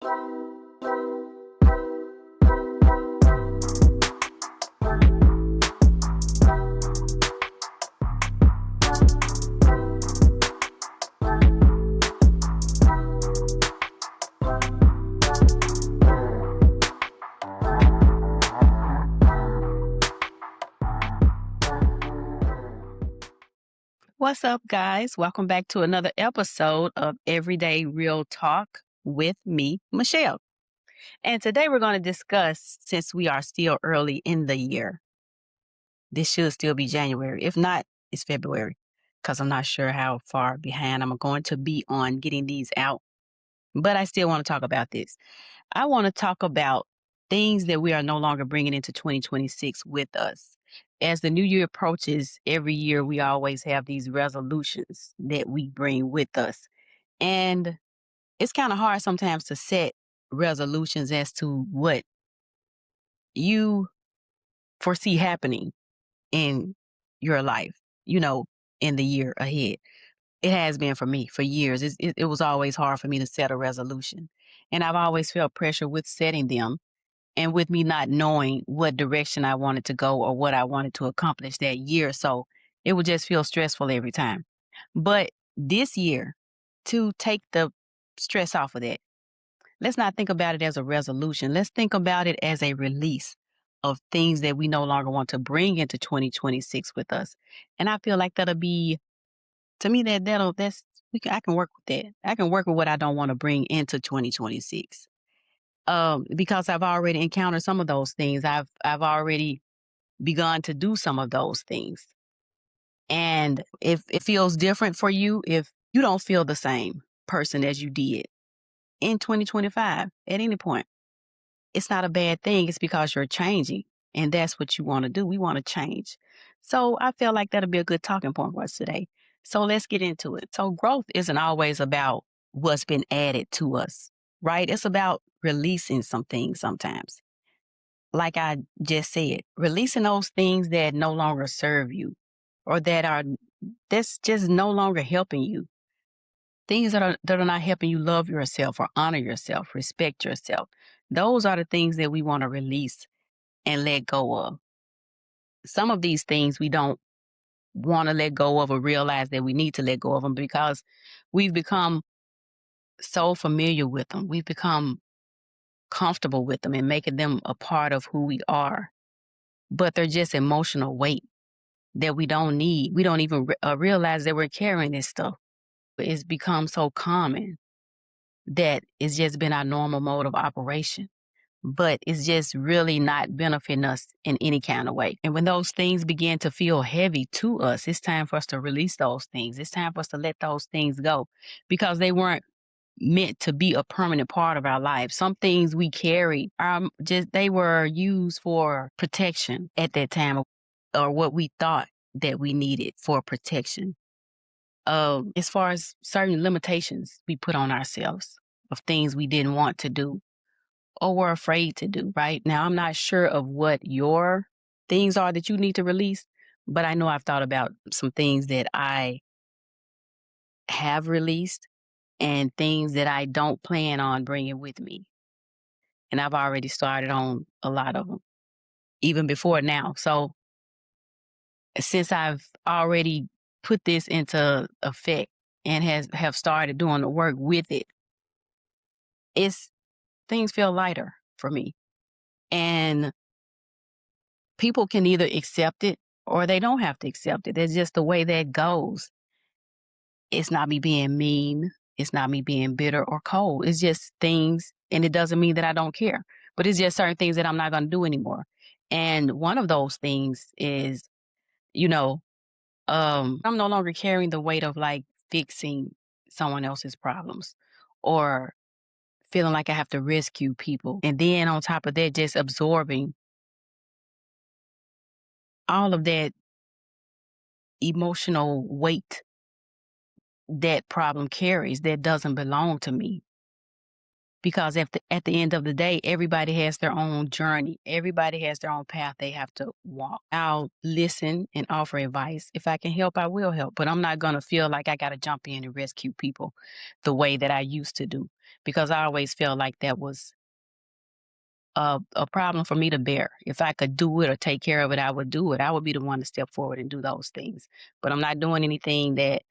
What's up, guys? Welcome back to another episode of Everyday Real Talk with me, Michelle. And today we're going to discuss, since we are still early in the year, this should still be January. If not, it's February, because I'm not sure how far behind I'm going to be on getting these out. But I still want to talk about this. I want to talk about things that we are no longer bringing into 2026 with us. As the new year approaches, every year we always have these resolutions that we bring with us. And it's kind of hard sometimes to set resolutions as to what you foresee happening in your life, you know, in the year ahead. It has been for me for years. It was always hard for me to set a resolution. And I've always felt pressure with setting them and with me not knowing what direction I wanted to go or what I wanted to accomplish that year. So it would just feel stressful every time. But this year, to take the stress off of that, let's not think about it as a resolution. Let's think about it as a release of things that we no longer want to bring into 2026 with us. And I feel like that'll be, to me, I can work with that. I can work with what I don't want to bring into 2026. Because I've already encountered some of those things. I've already begun to do some of those things. And if it feels different for you, if you don't feel the same person as you did in 2025 at any point, it's not a bad thing. It's because you're changing. And that's what you want to do. We want to change. So I feel like that'll be a good talking point for us today. So let's get into it. So growth isn't always about what's been added to us, right? It's about releasing some things sometimes. Like I just said, releasing those things that no longer serve you or that's just no longer helping you. Things that are not helping you love yourself or honor yourself, respect yourself. Those are the things that we want to release and let go of. Some of these things we don't want to let go of or realize that we need to let go of them because we've become so familiar with them. We've become comfortable with them and making them a part of who we are. But they're just emotional weight that we don't need. We don't even realize that we're carrying this stuff. It's become so common that it's just been our normal mode of operation. But it's just really not benefiting us in any kind of way. And when those things begin to feel heavy to us, it's time for us to release those things. It's time for us to let those things go because they weren't meant to be a permanent part of our life. Some things we carry they were used for protection at that time or what we thought that we needed for protection. As far as certain limitations we put on ourselves of things we didn't want to do or were afraid to do, right? Now, I'm not sure of what your things are that you need to release, but I know I've thought about some things that I have released and things that I don't plan on bringing with me. And I've already started on a lot of them, even before now. So since I've already put this into effect and have started doing the work with it, it's things feel lighter for me. And people can either accept it or they don't have to accept it. It's just the way that goes. It's not me being mean. It's not me being bitter or cold. It's just things, and it doesn't mean that I don't care, but it's just certain things that I'm not going to do anymore. And one of those things is, I'm no longer carrying the weight of like fixing someone else's problems or feeling like I have to rescue people. And then on top of that, just absorbing all of that emotional weight that problem carries that doesn't belong to me. because at the end of the day, everybody has their own journey. Everybody has their own path they have to walk. I'll listen and offer advice. If I can help, I will help. But I'm not going to feel like I got to jump in and rescue people the way that I used to do, because I always felt like that was a problem for me to bear. If I could do it or take care of it, I would do it. I would be the one to step forward and do those things. But I'm not doing anything that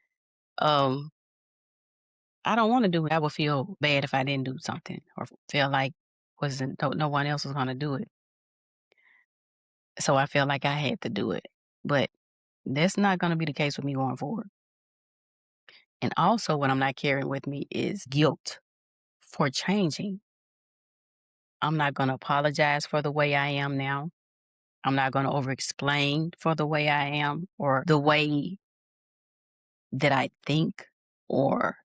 um I don't want to do. I would feel bad if I didn't do something or feel like wasn't no one else was going to do it. So I felt like I had to do it. But that's not going to be the case with me going forward. And also, what I'm not carrying with me is guilt for changing. I'm not going to apologize for the way I am now. I'm not going to over explain for the way I am or the way that I think or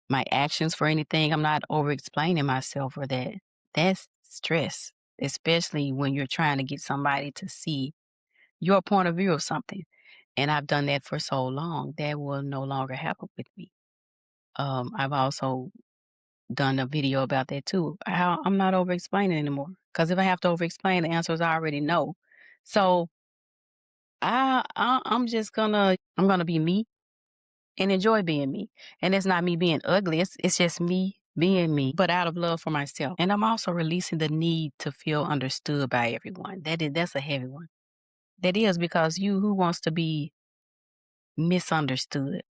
my actions for anything. I'm not over explaining myself or that. That's stress, especially when you're trying to get somebody to see your point of view of something. And I've done that for so long that will no longer happen with me. I've also done a video about that too. How I'm not over explaining anymore. Because if I have to over explain, the answers I already know. So I'm gonna be me and enjoy being me. And it's not me being ugly. It's just me being me, but out of love for myself. And I'm also releasing the need to feel understood by everyone. That's a heavy one. That is, because who wants to be misunderstood?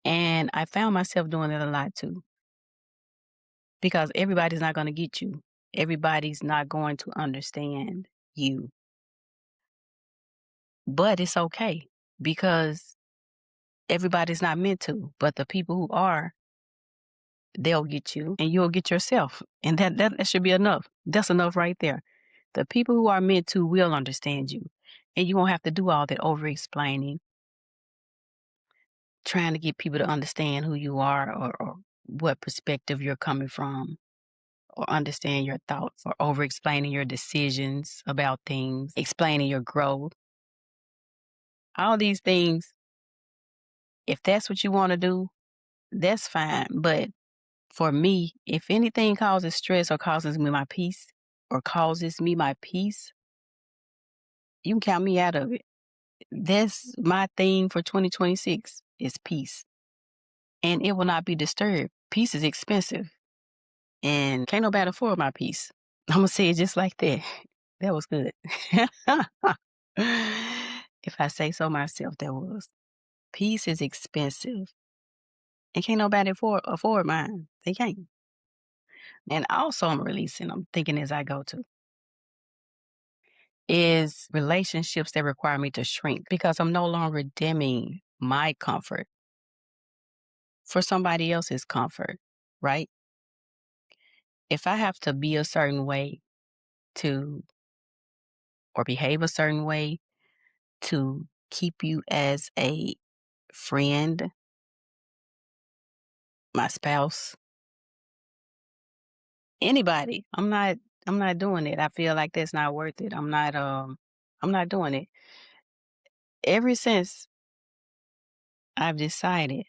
And I found myself doing that a lot too. Because everybody's not going to get you. Everybody's not going to understand you. But it's okay, because everybody's not meant to. But the people who are, they'll get you and you'll get yourself. And that should be enough. That's enough right there. The people who are meant to will understand you. And you won't have to do all that over explaining, trying to get people to understand who you are, or what perspective you're coming from, or understand your thoughts, or over explaining your decisions about things, explaining your growth. All these things, if that's what you want to do, that's fine. But for me, if anything causes stress or causes me my peace, you can count me out of it. That's my theme for 2026 is peace. And it will not be disturbed. Peace is expensive. And can't nobody afford my peace. I'm going to say it just like that. That was good. If I say so myself, that was. Peace is expensive. And can't nobody afford mine. They can't. And also I'm thinking as I go to, is relationships that require me to shrink, because I'm no longer dimming my comfort for somebody else's comfort, right? If I have to be a certain way to, or behave a certain way to keep you as a friend, my spouse, anybody, I'm not doing it. I feel like that's not worth it. I'm not doing it. Ever since I've decided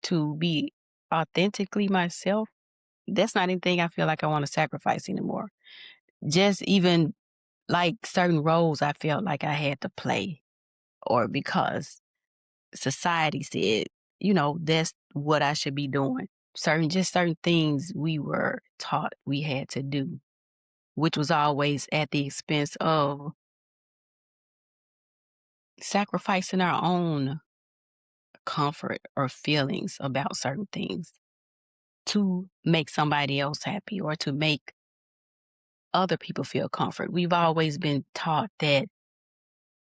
to be authentically myself, that's not anything I feel like I want to sacrifice anymore. Just even like certain roles I felt like I had to play, or because society said, that's what I should be doing. Certain things we were taught we had to do, which was always at the expense of sacrificing our own comfort or feelings about certain things to make somebody else happy or to make other people feel comfort. We've always been taught that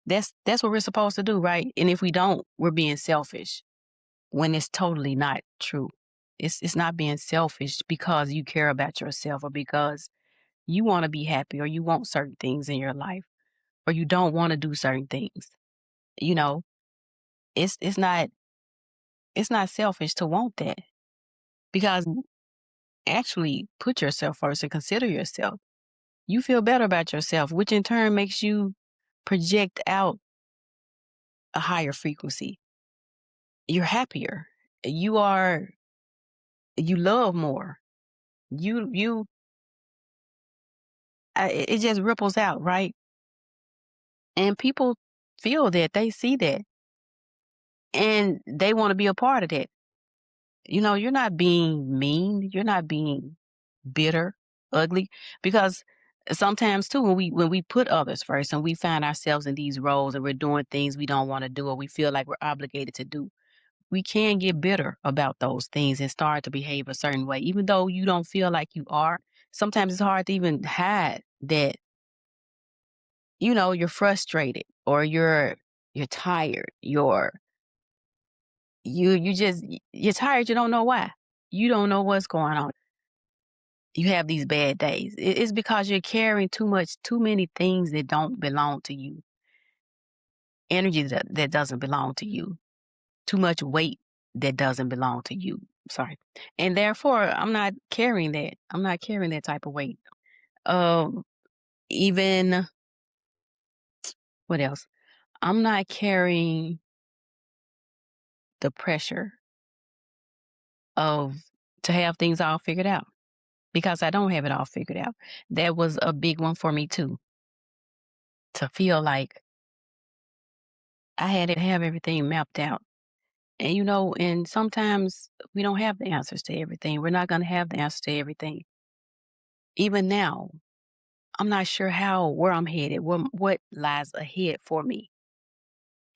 that's what we're supposed to do, right? And if we don't, we're being selfish, when it's totally not true. It's not being selfish because you care about yourself, or because you want to be happy, or you want certain things in your life, or you don't want to do certain things. You know, it's it's not it's not selfish to want that, because actually put yourself first and consider yourself. You feel better about yourself, which in turn makes you project out a higher frequency. You're happier. You are you love more. You it just ripples out, right? And people feel that, they see that, and they want to be a part of that. You're not being mean, you're not being bitter, ugly, because sometimes too when we put others first and we find ourselves in these roles and we're doing things we don't want to do or we feel like we're obligated to do, we can get bitter about those things and start to behave a certain way, even though you don't feel like you are. Sometimes it's hard to even hide that, you're frustrated or you're tired, you're tired, you don't know why. You don't know what's going on. You have these bad days. It's because you're carrying too many things that don't belong to you, energy that doesn't belong to you, too much weight that doesn't belong to you. Sorry. And therefore, I'm not carrying that. I'm not carrying that type of weight. Um, Even what else? I'm not carrying the pressure of to have things all figured out because I don't have it all figured out. That was a big one for me too, to feel like I had to have everything mapped out. And sometimes we don't have the answers to everything. We're not going to have the answers to everything. Even now, I'm not sure where I'm headed, what lies ahead for me.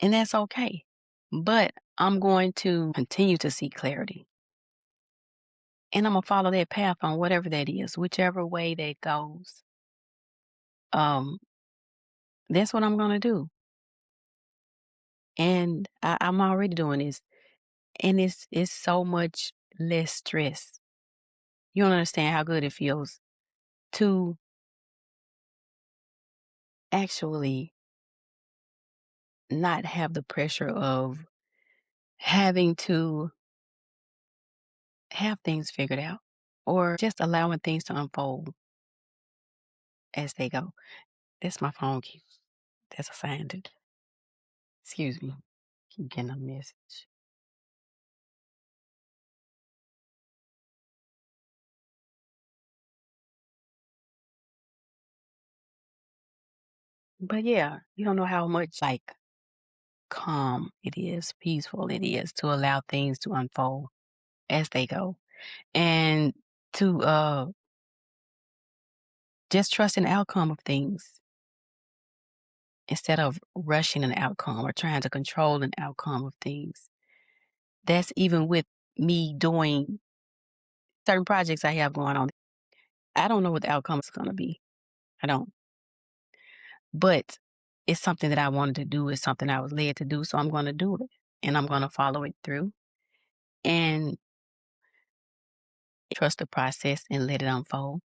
And that's okay. But I'm going to continue to seek clarity. And I'm going to follow that path on whatever that is, whichever way that goes. Um, that's what I'm going to do. And I'm already doing this. And it's so much less stress. You don't understand how good it feels to actually not have the pressure of having to have things figured out or just allowing things to unfold as they go. That's my phone keep. That's a sign that, excuse me, keep getting a message. But yeah, you don't know how much like calm it is, peaceful it is to allow things to unfold as they go. And to just trust in the outcome of things instead of rushing an outcome or trying to control an outcome of things. That's even with me doing certain projects I have going on. I don't know what the outcome is going to be. I don't. But it's something that I wanted to do. It's something I was led to do. So I'm going to do it and I'm going to follow it through and trust the process and let it unfold.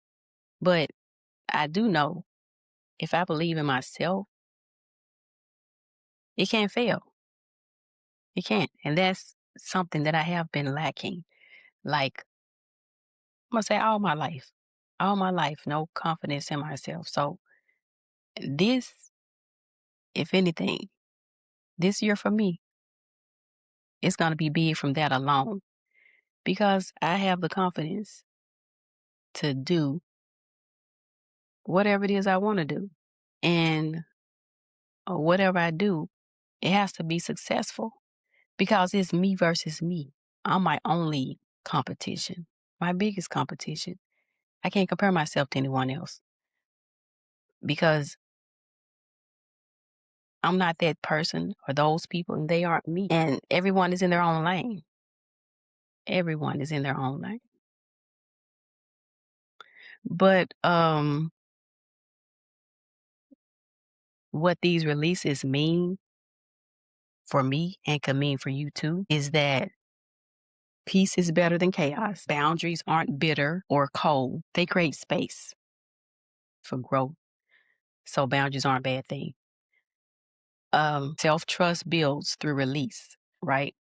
But I do know if I believe in myself, it can't fail. It can't. And that's something that I have been lacking. Like, I'm going to say all my life, no confidence in myself. So this, if anything, this year for me, it's going to be big from that alone because I have the confidence to do whatever it is I want to do. And whatever I do, it has to be successful because it's me versus me. I'm my only competition, my biggest competition. I can't compare myself to anyone else because I'm not that person or those people and they aren't me. And everyone is in their own lane. Everyone is in their own lane. But what these releases mean for me and can mean for you too is that peace is better than chaos. Boundaries aren't bitter or cold. They create space for growth. So boundaries aren't a bad thing. Self-trust builds through release, right?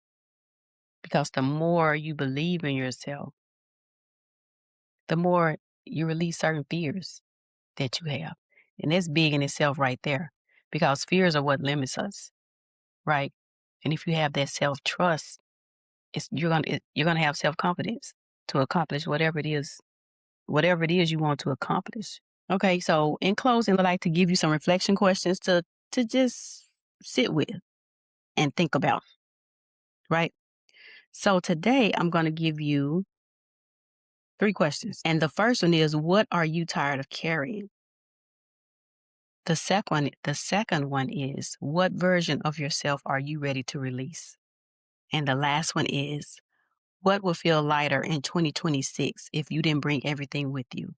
Because the more you believe in yourself, the more you release certain fears that you have. And that's big in itself right there because fears are what limits us, right? And if you have that self-trust, you're going to have self-confidence. to accomplish whatever it is you want to accomplish. Okay, so in closing, I'd like to give you some reflection questions to just sit with and think about, right? So today I'm going to give you 3 questions. And the first one is, what are you tired of carrying? The second one is, what version of yourself are you ready to release? And the last one is, what will feel lighter in 2026 if you didn't bring everything with you?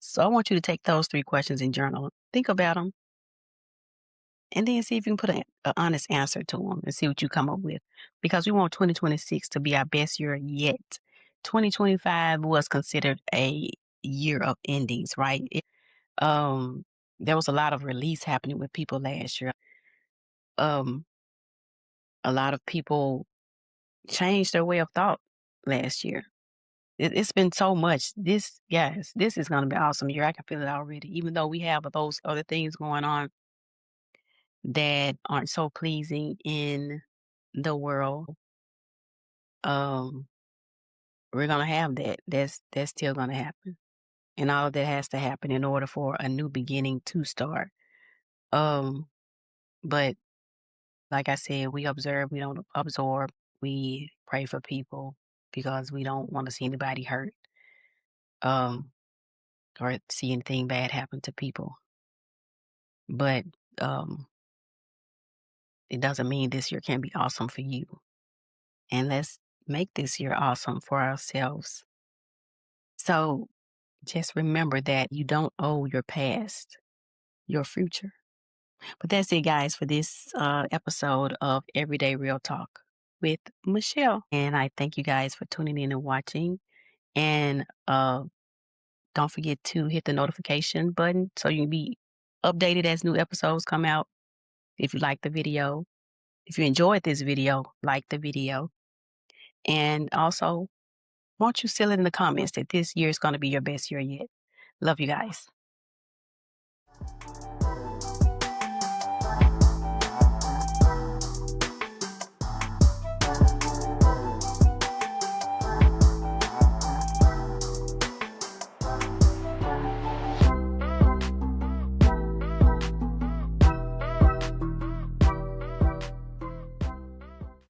So I want you to take those 3 questions and journal. Think about them and then see if you can put an honest answer to them and see what you come up with. Because we want 2026 to be our best year yet. 2025 was considered a year of endings, right? Um, there was a lot of release happening with people last year. Um, a lot of people changed their way of thought last year. It's been so much. This is going to be an awesome year. I can feel it already. Even though we have those other things going on that aren't so pleasing in the world, um, we're gonna have that. That's still gonna happen, and all of that has to happen in order for a new beginning to start. Um, but like I said, we observe, we don't absorb. We pray for people because we don't want to see anybody hurt, um, or see anything bad happen to people. But um, it doesn't mean this year can't be awesome for you. And let's make this year awesome for ourselves. So just remember that you don't owe your past your future. But that's it, guys, for this episode of Everyday Real Talk with Michelle. And I thank you guys for tuning in and watching. And don't forget to hit the notification button so you can be updated as new episodes come out. If you like the video, if you enjoyed this video, like the video. And also, won't you seal it in the comments that this year is going to be your best year yet? Love you guys.